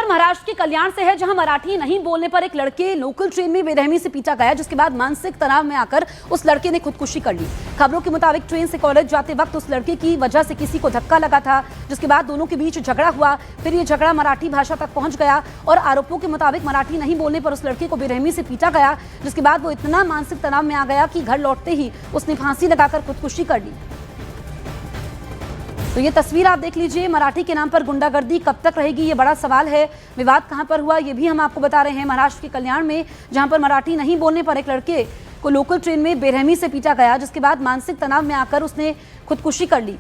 महाराष्ट्र के कल्याण से है, जहां मराठी नहीं बोलने पर एक लड़के लोकल ट्रेन में बेरहमी से पीटा गया, जिसके बाद मानसिक तनाव में आकर उस लड़के ने खुदकुशी कर ली। खबरों के मुताबिक ट्रेन से कॉलेज जाते वक्त उस लड़के की वजह से किसी को धक्का लगा था, जिसके बाद दोनों के बीच झगड़ा हुआ। फिर ये झगड़ा मराठी भाषा तक पहुंच गया और आरोपों के मुताबिक मराठी नहीं बोलने पर उस लड़के को बेरहमी से पीटा गया, जिसके बाद वो इतना मानसिक तनाव में आ गया कि घर लौटते ही उसने फांसी लगाकर खुदकुशी कर ली। तो ये तस्वीर आप देख लीजिए। मराठी के नाम पर गुंडागर्दी कब तक रहेगी, ये बड़ा सवाल है। विवाद कहां पर हुआ ये भी हम आपको बता रहे हैं। महाराष्ट्र के कल्याण में, जहां पर मराठी नहीं बोलने पर एक लड़के को लोकल ट्रेन में बेरहमी से पीटा गया, जिसके बाद मानसिक तनाव में आकर उसने खुदकुशी कर ली।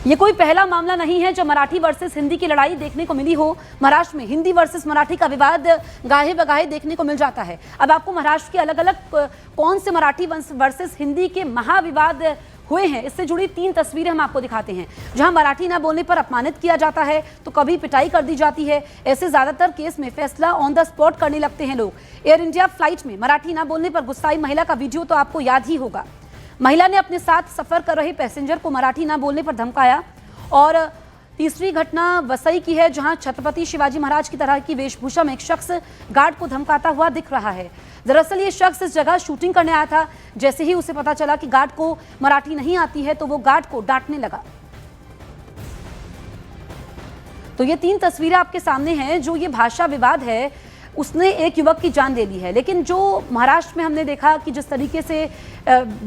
ये कोई पहला मामला नहीं है जब मराठी वर्सेस हिंदी की लड़ाई देखने को मिली हो। महाराष्ट्र में हिंदी वर्सेस मराठी का विवाद गाहे बगाहे देखने को मिल जाता है। अब आपको महाराष्ट्र के अलग अलग कौन से मराठी वर्सेस हिंदी के महाविवाद हुए हैं, इससे जुड़ी 3 तस्वीरें हम आपको दिखाते हैं। जहां मराठी ना बोलने पर अपमानित किया जाता है तो कभी पिटाई कर दी जाती है। ऐसे ज्यादातर केस में फैसला ऑन द स्पॉट करने लगते हैं लोग। एयर इंडिया फ्लाइट में मराठी ना बोलने पर गुस्साई महिला का वीडियो तो आपको याद ही होगा। महिला ने अपने साथ सफर कर रहे पैसेंजर को मराठी ना बोलने पर धमकाया। और तीसरी घटना वसई की है, जहां छत्रपति शिवाजी महाराज की तरह की वेशभूषा में एक शख्स गार्ड को धमकाता हुआ दिख रहा है। दरअसल ये शख्स इस जगह शूटिंग करने आया था। जैसे ही उसे पता चला कि गार्ड को मराठी नहीं आती है तो वो गार्ड को डांटने लगा। तो ये 3 तस्वीरें आपके सामने हैं। जो ये भाषा विवाद है उसने एक युवक की जान ले ली है, लेकिन जो महाराष्ट्र में हमने देखा कि जिस तरीके से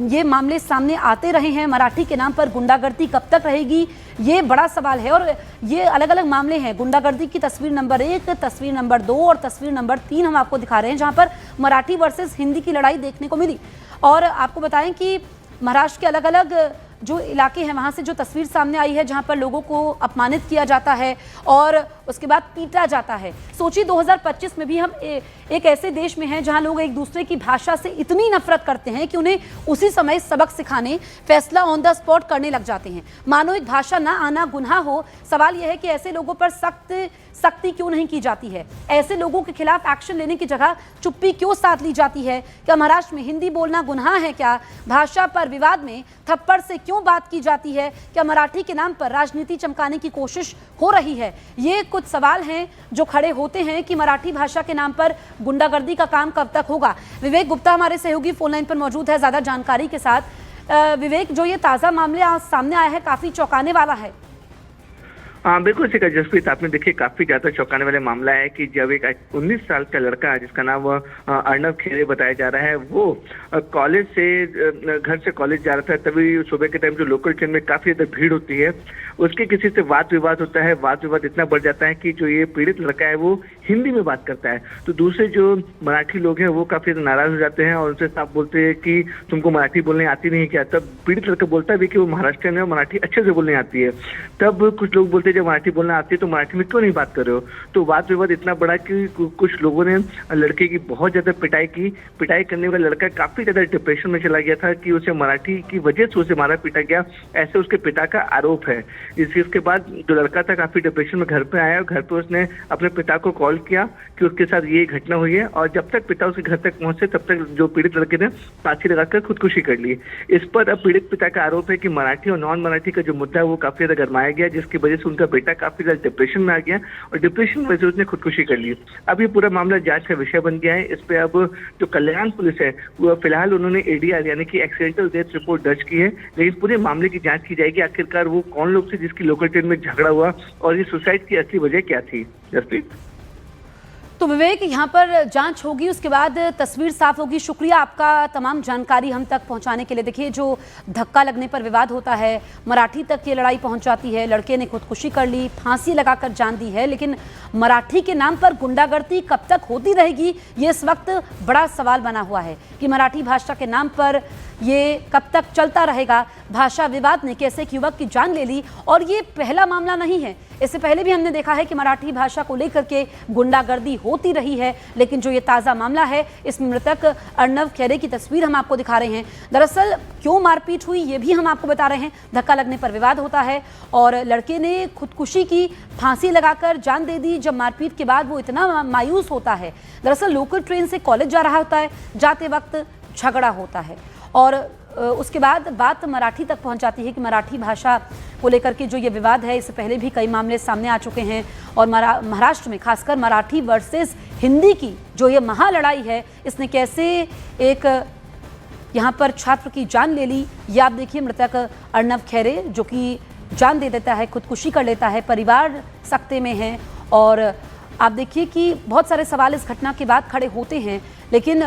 ये मामले सामने आते रहे हैं, मराठी के नाम पर गुंडागर्दी कब तक रहेगी, ये बड़ा सवाल है। और ये अलग अलग मामले हैं। गुंडागर्दी की तस्वीर नंबर 1, तस्वीर नंबर 2 और तस्वीर नंबर 3 हम आपको दिखा रहे हैं, जहां पर मराठी वर्सेस हिंदी की लड़ाई देखने को मिली। और आपको बताएं कि महाराष्ट्र के अलग अलग जो इलाके हैं वहां से जो तस्वीर सामने आई है, जहां पर लोगों को अपमानित किया जाता है और उसके बाद पीटा जाता है। सोचिए 2025 में भी हम एक ऐसे देश में हैं जहां लोग एक दूसरे की भाषा से इतनी नफरत करते हैं कि उन्हें उसी समय सबक सिखाने, फैसला ऑन द स्पॉट करने लग जाते हैं। मानो एक भाषा ना आना गुनाह हो। सवाल यह है कि ऐसे लोगों पर सख्ती क्यों नहीं की जाती है? ऐसे लोगों के खिलाफ एक्शन लेने की जगह चुप्पी क्यों साध ली जाती है? क्या महाराष्ट्र में हिंदी बोलना गुनाह है? क्या भाषा पर विवाद में थप्पड़ से क्यों बात की जाती है? क्या मराठी के नाम पर राजनीति चमकाने की कोशिश हो रही है? ये कुछ सवाल हैं जो खड़े होते हैं कि मराठी भाषा के नाम पर गुंडागर्दी का काम कब तक होगा। विवेक गुप्ता हमारे सहयोगी फोन लाइन पर मौजूद है ज्यादा जानकारी के साथ। विवेक, जो ये ताजा मामले आज सामने आया है काफी चौंकाने वाला है। हाँ बिल्कुल शिखा जसप्रीत, आपने देखिए काफी ज्यादा चौंकाने वाला मामला है कि जब एक 19 साल का लड़का जिसका नाम अर्नव खेरे बताया जा रहा है, वो कॉलेज से घर से कॉलेज जा रहा था। तभी सुबह के टाइम जो लोकल ट्रेन में काफी ज्यादा भीड़ होती है, उसके किसी से वाद विवाद होता है। वाद विवाद इतना बढ़ जाता है कि जो ये पीड़ित लड़का है वो हिंदी में बात करता है, तो दूसरे जो मराठी लोग हैं वो काफी नाराज हो जाते हैं और उनसे साफ बोलते हैं कि तुमको मराठी बोलने आती नहीं क्या? तब पीड़ित लड़का बोलता भी कि वो महाराष्ट्रियन है, मराठी अच्छे से बोलने आती है। तब कुछ लोग बोलते जब मराठी बोलना आती है तो मराठी में क्यों नहीं बात कर रहे हो? तो वाद विवाद इतना बड़ा कि कुछ लोगों ने लड़के की बहुत ज्यादा पिटाई की। पिटाई करने वाला लड़का काफी ज्यादा डिप्रेशन में चला गया था कि उसे मराठी की वजह से उसे मारा पीटा गया, ऐसे उसके पिता का आरोप है। इसके बाद जो लड़का था काफी डिप्रेशन में घर पे आया और घर पे उसने अपने पिता को कॉल किया कि उसके साथ ये घटना हुई है। और जब तक पिता उसके घर तक पहुंचे तब तक जो पीड़ित लड़के ने फांसी लगाकर खुदकुशी कर ली। इस पर अब पीड़ित पिता का आरोप है कि मराठी और नॉन मराठी का जो मुद्दा है वो काफी ज्यादा गरमाया गया, जिसकी वजह से उनका बेटा काफी ज्यादा डिप्रेशन में आ गया और डिप्रेशन में वजह उसने खुदकुशी कर ली। अब ये पूरा मामला जांच का विषय बन गया है। इस पे अब जो कल्याण पुलिस है वो फिलहाल उन्होंने एडीआर यानी कि एक्सीडेंटल डेथ रिपोर्ट दर्ज की है, लेकिन पूरे मामले की जांच की जाएगी। आखिरकार वो कौन लोग थे जिसकी लोकल ट्रेन में झगड़ा हुआ और ये सुसाइड की असली वजह क्या थी। जसप्रीत, तो विवेक, यहाँ पर जांच होगी, उसके बाद तस्वीर साफ होगी। शुक्रिया आपका तमाम जानकारी हम तक पहुँचाने के लिए। देखिए, जो धक्का लगने पर विवाद होता है, मराठी तक ये लड़ाई पहुँच जाती है। लड़के ने खुदकुशी कर ली, फांसी लगाकर जान दी है, लेकिन मराठी के नाम पर गुंडागर्दी कब तक होती रहेगी, ये इस वक्त बड़ा सवाल बना हुआ है कि मराठी भाषा के नाम पर ये कब तक चलता रहेगा। भाषा विवाद ने कैसे एक युवक की जान ले ली, और ये पहला मामला नहीं है। इससे पहले भी हमने देखा है कि मराठी भाषा को लेकर के गुंडागर्दी होती रही है, लेकिन जो ये ताज़ा मामला है, इसमें मृतक अर्नव खेरे की तस्वीर हम आपको दिखा रहे हैं। दरअसल क्यों मारपीट हुई ये भी हम आपको बता रहे हैं। धक्का लगने पर विवाद होता है और लड़के ने खुदकुशी की, फांसी लगाकर जान दे दी। जब मारपीट के बाद वो इतना मायूस होता है, दरअसल लोकल ट्रेन से कॉलेज जा रहा होता है, जाते वक्त झगड़ा होता है और उसके बाद बात मराठी तक पहुंच जाती है कि मराठी भाषा को लेकर के जो ये विवाद है, इससे पहले भी कई मामले सामने आ चुके हैं और महाराष्ट्र में खासकर मराठी वर्सेस हिंदी की जो ये महालड़ाई है, इसने कैसे एक यहाँ पर छात्र की जान ले ली। ये आप देखिए, मृतक अर्णव खैरे जो कि जान दे देता है, खुदकुशी कर लेता है, परिवार सकते में है और आप देखिए कि बहुत सारे सवाल इस घटना के बाद खड़े होते हैं। लेकिन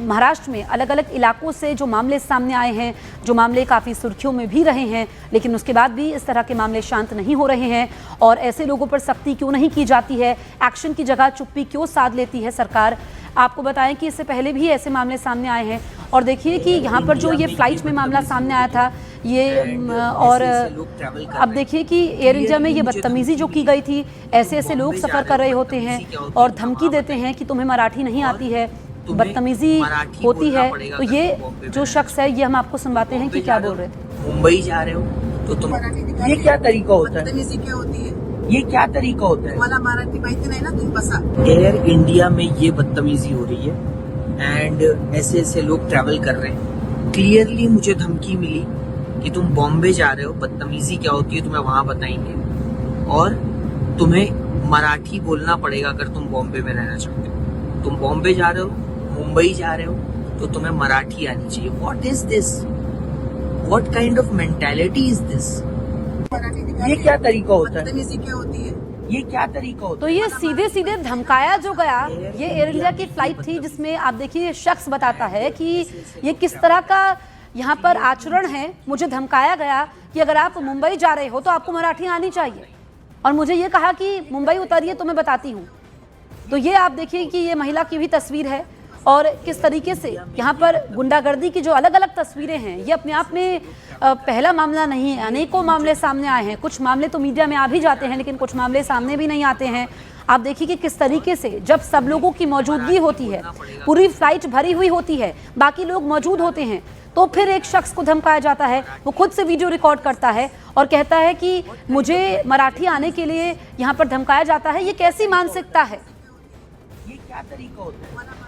महाराष्ट्र में अलग अलग इलाकों से जो मामले सामने आए हैं, जो मामले काफ़ी सुर्खियों में भी रहे हैं, लेकिन उसके बाद भी इस तरह के मामले शांत नहीं हो रहे हैं और ऐसे लोगों पर सख्ती क्यों नहीं की जाती है, एक्शन की जगह चुप्पी क्यों साध लेती है सरकार। आपको बताएं कि इससे पहले भी ऐसे मामले सामने आए हैं और देखिए कि यहाँ पर जो ये फ्लाइट में मामला सामने आया था ये और अब देखिए कि एयर इंडिया में ये बदतमीजी जो की गई थी, ऐसे ऐसे लोग सफ़र कर रहे होते हैं और धमकी देते हैं कि तुम्हें मराठी नहीं आती है, बदतमीजी होती है। तो ये जो शख्स है ये हम आपको सुनवाते हैं कि क्या बोल रहे थे। मुंबई जा रहे हो तो तुम, ये क्या तरीका होता है, बदतमीजी क्या होती है, ये क्या तरीका होता है। मला मराठी माहिती नाही ना, तुम्ही बसा। एयर इंडिया में ये बदतमीजी हो रही है एंड ऐसे ऐसे लोग ट्रैवल कर रहे हैं। क्लियरली मुझे धमकी मिली कि तुम बॉम्बे जा रहे हो, बदतमीजी क्या होती है तुम्हें वहां बताएंगे और तुम्हें मराठी बोलना पड़ेगा अगर तुम बॉम्बे में रहना चाहते हो। तुम बॉम्बे जा रहे हो, मुंबई जा रहे हो तो तुम्हें मराठी आनी चाहिए। What is this, what kind of mentality is this. ये क्या तरीका होता है, बदतमीजी क्या होती है, ये क्या तरीका होता तो ये सीधे सीधे धमकाया जो गया, ये एयर इंडिया की फ्लाइट थी जिसमें आप देखिए शख्स बताता है कि ये किस तरह का यहाँ पर आचरण है। मुझे धमकाया गया कि अगर आप मुंबई जा रहे हो तो आपको मराठी आनी चाहिए और मुझे ये कहा कि मुंबई उतरिए तो मैं बताती हूँ। तो ये आप देखिए कि ये महिला की भी तस्वीर है और किस तरीके से यहाँ पर गुंडागर्दी की जो अलग अलग तस्वीरें हैं, ये अपने आप में पहला मामला नहीं है, अनेकों मामले सामने आए हैं। कुछ मामले तो मीडिया में आ भी जाते हैं लेकिन कुछ मामले सामने भी नहीं आते हैं। आप देखिए कि किस तरीके से जब सब लोगों की मौजूदगी होती है, पूरी फ्लाइट भरी हुई होती है, बाकी लोग मौजूद होते हैं, तो फिर एक शख्स को धमकाया जाता है। वो खुद से वीडियो रिकॉर्ड करता है और कहता है कि मुझे मराठी आने के लिए यहाँ पर धमकाया जाता है। ये कैसी मानसिकता है? ये क्या तरीका होता है।